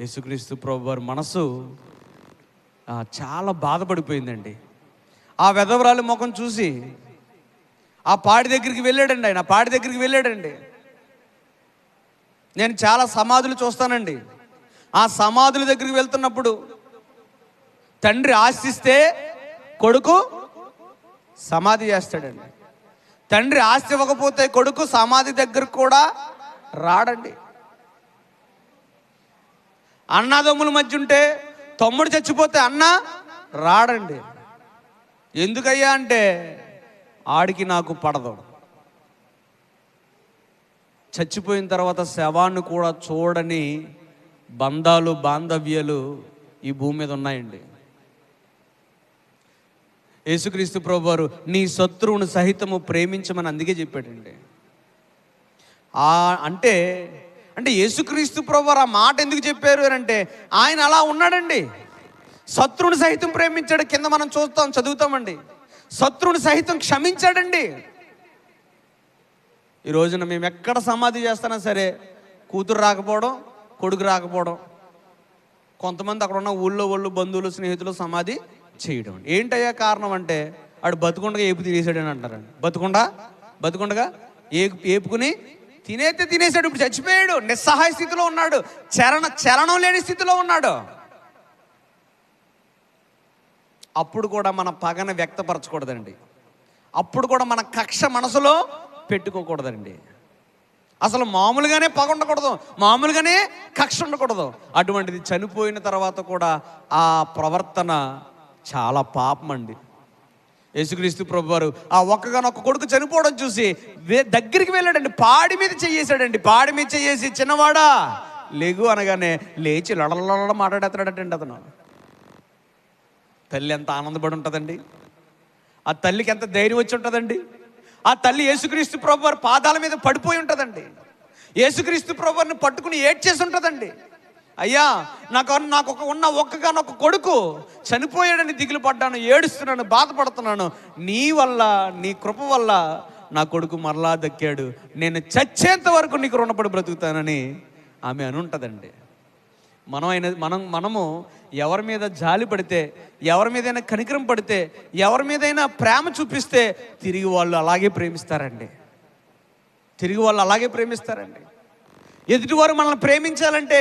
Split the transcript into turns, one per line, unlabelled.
యేసుక్రీస్తు ప్రభువారి మనసు చాలా బాధపడిపోయిందండి. ఆ వెధవరాలి ముఖం చూసి ఆ పాడి దగ్గరికి వెళ్ళాడండి. ఆయన పాడి దగ్గరికి వెళ్ళాడండి. నేను చాలా సమాధులు చూస్తానండి. ఆ సమాధుల దగ్గరికి వెళ్తున్నప్పుడు తండ్రి ఆశిస్తే కొడుకు సమాధి చేస్తాడండి. తండ్రి ఆస్తి ఇవ్వకపోతే కొడుకు సమాధి దగ్గరకు కూడా రాడండి. అన్నదమ్ముల మధ్య ఉంటే తమ్ముడు చచ్చిపోతే అన్న రాడండి. ఎందుకయ్యా అంటే ఆడికి నాకు పడదు. చచ్చిపోయిన తర్వాత శవాన్ని కూడా చూడని బంధాలు బాంధవ్యాలు ఈ భూమి మీద ఉన్నాయండి. యేసుక్రీస్తు ప్రభువారు నీ శత్రువును సహితము ప్రేమించమని అందుకే చెప్పాడండి. అంటే యేసుక్రీస్తు ప్రభువారు ఆ మాట ఎందుకు చెప్పారు అని అంటే ఆయన అలా ఉన్నాడండి. శత్రువుని సహితం ప్రేమించాడు. కింద మనం చదువుతామండి. శత్రువుని సహితం క్షమించాడండి. ఈ రోజున మేము ఎక్కడ సమాధి చేస్తున్నా సరే కూతురు రాకపోవడం, కొడుకు రాకపోవడం, కొంతమంది అక్కడ ఉన్న ఊళ్ళో బంధువులు స్నేహితులు సమాధి చేయడం. ఏంటయ్యా కారణం అంటే ఆడు బతుకుండగా ఏపు తినేసాడని అంటారండి. బతుకుండగా ఏపుకుని తినేసాడు. ఇప్పుడు చచ్చిపోయాడు. నిస్సహాయ స్థితిలో ఉన్నాడు. చలనం లేని స్థితిలో ఉన్నాడు. అప్పుడు కూడా మన పగను వ్యక్తపరచకూడదండి. అప్పుడు కూడా మన కక్ష మనసులో పెట్టుకోకూడదండి. అసలు మామూలుగానే పగ ఉండకూడదు, మామూలుగానే కక్ష ఉండకూడదు. అటువంటిది చనిపోయిన తర్వాత కూడా ఆ ప్రవర్తన చాలా పాపం అండి. యేసుక్రీస్తు ప్రభువారు ఆ ఒక్కగానొక్క కొడుకు చనిపోవడం చూసి దగ్గరికి వెళ్ళాడండి. పాడి మీద చెయ్యేశాడండి. పాడి మీద చెయ్యేసి చిన్నవాడా లేగు అనగానే లేచి లడలడ మాట్లాడేస్తాడటండి అతను. తల్లి ఎంత ఆనందపడి ఉంటుందండి. ఆ తల్లికి ఎంత ధైర్యం వచ్చి ఉంటుందండి. ఆ తల్లి యేసుక్రీస్తు ప్రభువారి పాదాల మీద పడిపోయి ఉంటుందండి. యేసుక్రీస్తు ప్రభువారిని పట్టుకుని ఏడ్చేసి ఉంటుందండి. అయ్యా నాకు ఒక్కగానొక్క కొడుకు చనిపోయాడని దిగులు పడ్డాను, ఏడుస్తున్నాను, బాధపడుతున్నాను. నీ వల్ల, నీ కృప వల్ల నా కొడుకు మరలా దక్కాడు. నేను వరకు నీకు రుణపడి బ్రతుకుతానని ఆమె అని ఉంటుందండి. మనము ఎవరి మీద జాలి పడితే, ఎవరి మీదైనా కనికరం పడితే, ఎవరి మీదైనా ప్రేమ చూపిస్తే తిరిగి వాళ్ళు అలాగే ప్రేమిస్తారండి. ఎదుటివారు మనల్ని ప్రేమించాలంటే